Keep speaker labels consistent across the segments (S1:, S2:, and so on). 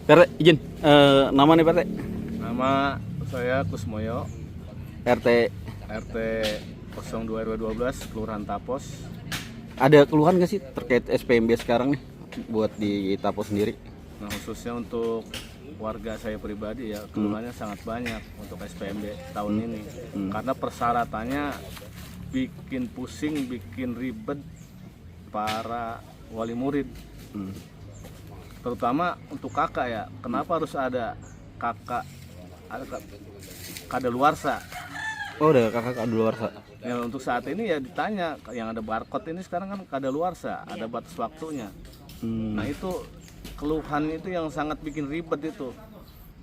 S1: Perte, izin. Nama nih Perte?
S2: Nama saya Kusmoyo,
S1: RT.
S2: RT 02 Kelurahan Tapos.
S1: Ada keluhan nggak sih terkait SPMB sekarang nih buat di Tapos sendiri?
S2: Nah, khususnya untuk warga saya pribadi ya, keluhannya sangat banyak untuk SPMB tahun ini. Karena persyaratannya bikin pusing, bikin ribet para wali murid. Terutama untuk kakak ya, kenapa harus ada kakak kadaluarsa?
S1: Oh, udah kakak kadaluarsa.
S2: Ya, untuk saat ini ya ditanya, yang ada barcode ini sekarang kan kadaluarsa, ada batas waktunya. Nah itu keluhan itu yang sangat bikin ribet itu.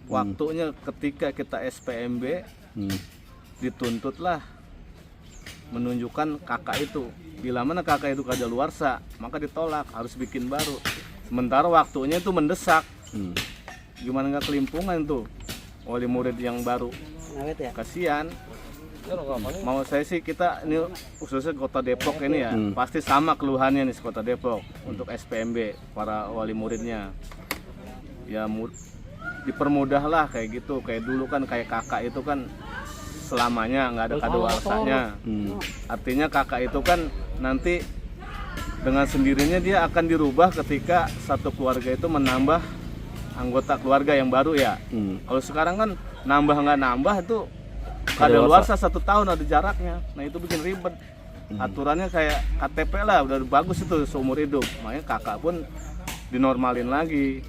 S2: Waktunya ketika kita SPMB dituntutlah menunjukkan kakak itu. Bila mana kakak itu kadaluarsa, maka ditolak, harus bikin baru. Sementara waktunya itu mendesak. Gimana nggak kelimpungan tuh wali murid yang baru? Kasihan. Mau saya sih, kita ini khususnya Kota Depok ini ya, pasti sama keluhannya nih Kota Depok untuk SPMB para wali muridnya. Ya dipermudahlah kayak gitu, kayak dulu kan kayak kakak itu kan selamanya nggak ada kadaluarsanya. Artinya kakak itu kan nanti dengan sendirinya dia akan dirubah ketika satu keluarga itu menambah anggota keluarga yang baru ya. Kalau sekarang kan nambah nggak nambah itu kadaluarsa 1 tahun ada jaraknya. Nah itu bikin ribet. Aturannya kayak KTP lah, udah bagus itu seumur hidup. Makanya kakak pun dinormalin lagi.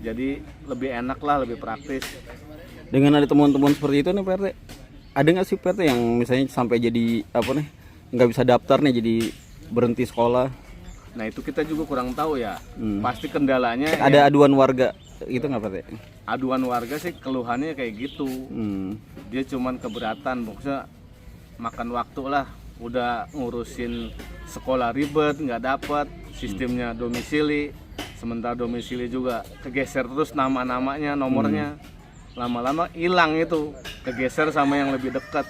S2: Jadi lebih enak lah, lebih praktis.
S1: Dengan ada temuan-temuan seperti itu nih PRT, ada nggak sih PRT yang misalnya sampai jadi apa nih, nggak bisa daftar nih, jadi berhenti sekolah?
S2: Nah itu kita juga kurang tahu ya. Pasti kendalanya
S1: Ada aduan warga itu nggak PRT?
S2: Aduan warga sih keluhannya kayak gitu. Dia cuman keberatan, maksudnya makan waktu lah, udah ngurusin sekolah ribet, nggak dapet, sistemnya domisili, sementara domisili juga kegeser terus nama-namanya, nomornya, lama-lama hilang itu, kegeser sama yang lebih dekat.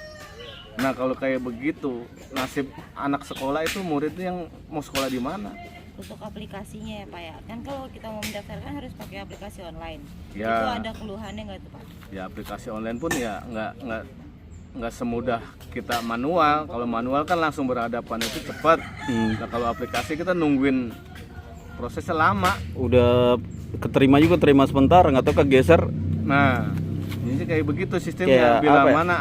S2: Nah kalau kayak begitu, nasib anak sekolah itu murid yang mau sekolah di mana?
S3: Untuk aplikasinya ya Pak ya, kan kalau kita mau mendaftarkan harus pakai aplikasi online.
S2: Ya.
S3: Itu ada keluhannya nggak tuh Pak?
S2: Ya aplikasi online pun ya nggak semudah kita manual. Kalau manual kan langsung berhadapan, itu cepat. Nah kalau aplikasi kita nungguin prosesnya lama.
S1: Udah keterima juga, terima sebentar, nggak tahu kegeser.
S2: Nah ini kayak begitu sistemnya.
S1: Kayak
S2: Bila
S1: apa ya?
S2: mana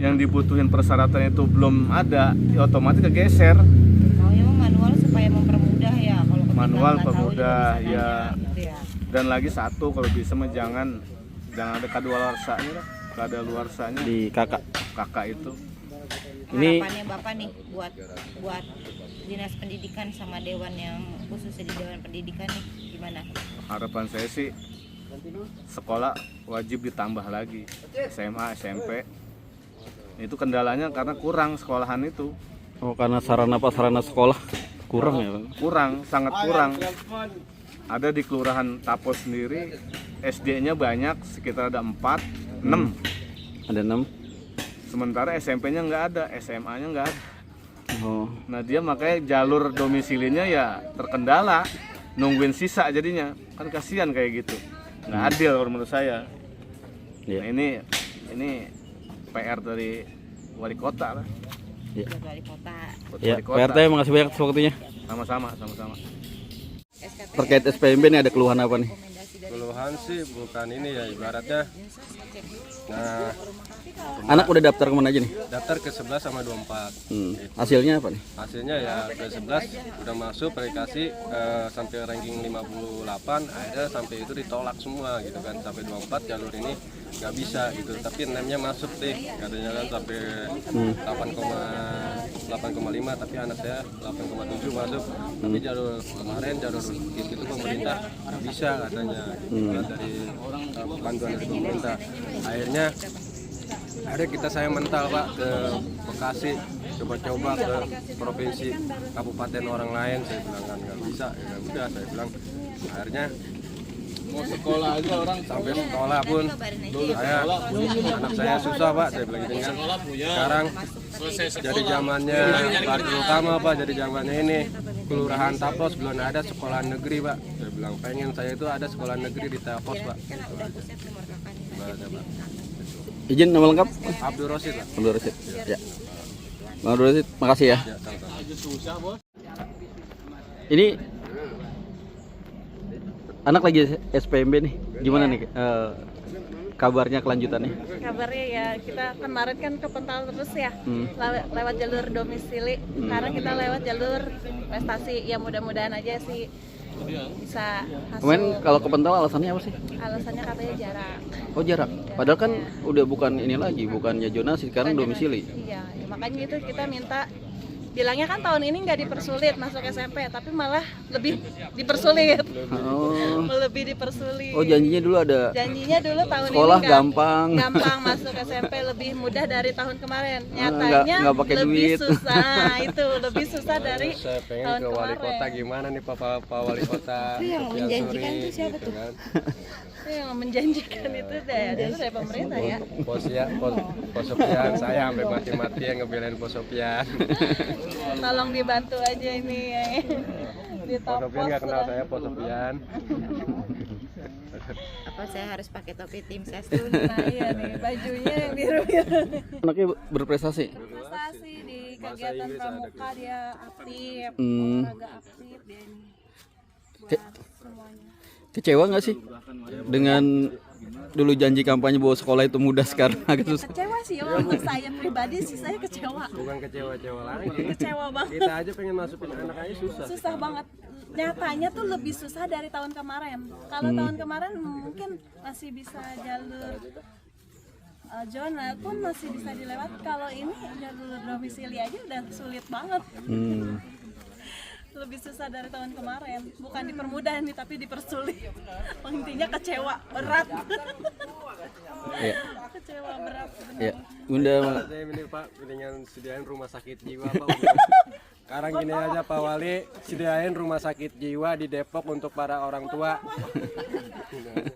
S2: yang dibutuhin persyaratan itu belum ada, ya otomatis kegeser.
S3: Oh ya, manual supaya mempermudah ya. Kalau kita
S2: Manual
S3: nggak tahu juga
S2: permudah
S3: bisa
S2: ya.
S3: nanya, gitu ya.
S2: Dan lagi satu, kalau bisa mah jangan ada kadaluarsanya lah, kadaluarsanya
S1: Di kakak.
S2: itu.
S1: Ini-
S3: Harapannya Bapak nih buat Dinas Pendidikan sama Dewan yang khususnya di Dewan Pendidikan nih gimana?
S2: Harapan saya sih sekolah wajib ditambah lagi, SMA, SMP. Itu kendalanya karena kurang sekolahan itu.
S1: Oh, karena sarana sekolah kurang ya Bang?
S2: Kurang, sangat kurang. Ada di Kelurahan Tapos sendiri, SD-nya banyak, sekitar ada 4, 6.
S1: Ada 6.
S2: Sementara SMP-nya nggak ada, SMA-nya nggak ada.
S1: Oh.
S2: Nah dia makanya jalur domisilinya ya terkendala, nungguin sisa jadinya. Kan kasihan kayak gitu, nggak adil kalau menurut saya.
S1: Iya.
S2: Nah, ini PR dari wali kota lah.
S1: Iya.
S3: Buat wali kota.
S2: Buat
S1: Ya,
S2: wali kota.
S1: PRT makasih banyak atas waktunya.
S2: Sama-sama.
S3: SKT
S1: Terkait SPMB nih ada keluhan apa nih?
S3: rekomendasi dari
S4: Keluhan sih bukan ini ya, ibaratnya nah
S1: Anak udah daftar kemana aja nih?
S4: daftar ke 11 sama 24.
S1: Hasilnya apa nih?
S4: Hasilnya ya ke 11 udah masuk verifikasi sampai ranking 58, akhirnya sampai itu ditolak semua gitu kan, sampai 24 jalur ini nggak bisa gitu, tapi NEM-nya masuk deh katanya kan sampai 8,5, tapi anak saya 8,7 masuk, tapi jalur kemarin jalur itu pemerintah nggak bisa katanya gitu kan, dari bantuan dari pemerintah. Akhirnya kita saya mental Pak ke Bekasi, coba-coba ke provinsi kabupaten orang lain, saya bilang kan nggak bisa, ya udah saya bilang. Akhirnya
S2: Mau sekolah aja orang
S4: sampai sekolah pun anak saya susah Pak, saya bilang gitu kan. Sekarang jadi zamannya Pak utama Pak, jadi zamannya ini Kelurahan Tapos belum ada sekolah negeri, Pak. Saya bilang pengen saya itu ada sekolah negeri di Tapos, Pak.
S3: Kan udah pusat nomor kakak nih.
S4: Belum ada, Pak.
S1: Izin nama lengkap?
S4: Abdul Rosid, Pak.
S1: Abdul Rasid. Ya. Bang Abdul Rasid, makasih ya.
S4: Ya, sama-sama.
S1: Ini anak lagi SPMB nih. Gimana nih kabarnya kelanjutannya?
S5: Kabarnya ya kita kemarin kan ke Pental terus ya, lewat jalur domisili. Sekarang kita lewat jalur prestasi. Ya mudah-mudahan aja sih bisa
S1: Kemarin
S5: hasil.
S1: kalau ke Pental alasannya apa sih?
S5: Alasannya katanya jarak.
S1: Oh jarak. Padahal kan udah bukan ini lagi, bukannya zonasi, sekarang domisili.
S5: Iya, ya makanya itu kita minta. Bilangnya kan tahun ini nggak dipersulit masuk SMP, tapi malah lebih dipersulit.
S1: Oh,
S5: Lebih dipersulit.
S1: oh janjinya dulu ada
S5: Janjinya dulu tahun
S1: sekolah
S5: ini kan
S1: gampang.
S5: gampang masuk SMP, lebih mudah dari tahun kemarin.
S1: nggak
S5: Nyatanya
S1: pakai
S5: lebih
S1: duit.
S5: susah. Itu lebih susah dari
S4: Saya pengen
S5: tahun
S4: ke wali
S5: kemarin.
S4: kota gimana nih Pak Wali Kota.
S3: Itu yang
S4: Sofian
S3: menjanjikan
S4: Suri,
S3: tuh siapa
S4: gitu
S3: tuh?
S4: kan.
S5: Itu yang menjanjikan itu dari pemerintah ya.
S4: Pos Sofian, saya sampai mati-mati yang ngebelain Pos Sofian.
S5: Tolong dibantu aja ini ya. Di
S4: Pos Sofian nggak kenal
S5: lah.
S4: saya, Pos Sofian.
S3: Apa saya harus pakai topi tim ses dulu?
S5: Nah iya nih bajunya yang biru-biru.
S1: Anaknya berprestasi.
S5: Prestasi di kegiatan pramuka dia aktif,
S1: Hmm.
S5: olahraga aktif dia ini.
S1: Ke-
S5: Buat semuanya.
S1: Kecewa nggak sih dengan dulu janji kampanye bahwa sekolah itu mudah sekarang agak susah?
S5: Kecewa sih ya, untuk saya pribadi sih saya kecewa.
S4: Bukan kecewa-kecewa lagi.
S5: Kecewa banget.
S4: Kita aja pengen masukin anak aja susah.
S5: Susah banget. Nyatanya tuh lebih susah dari tahun kemarin. Kalau tahun kemarin mungkin masih bisa jalur zona pun masih bisa dilewat. Kalau ini jalur domisili aja udah sulit banget. Lebih susah dari tahun kemarin. Bukan dipermudah nih tapi dipersulit. Intinya kecewa berat.
S1: Iya.
S5: Kecewa berat. Bener.
S1: Ya, Bunda
S4: Saya ini Pak, mendingan sediain rumah sakit jiwa Pak. Sekarang gini aja Pak Wali, sediain rumah sakit jiwa di Depok untuk para orang tua.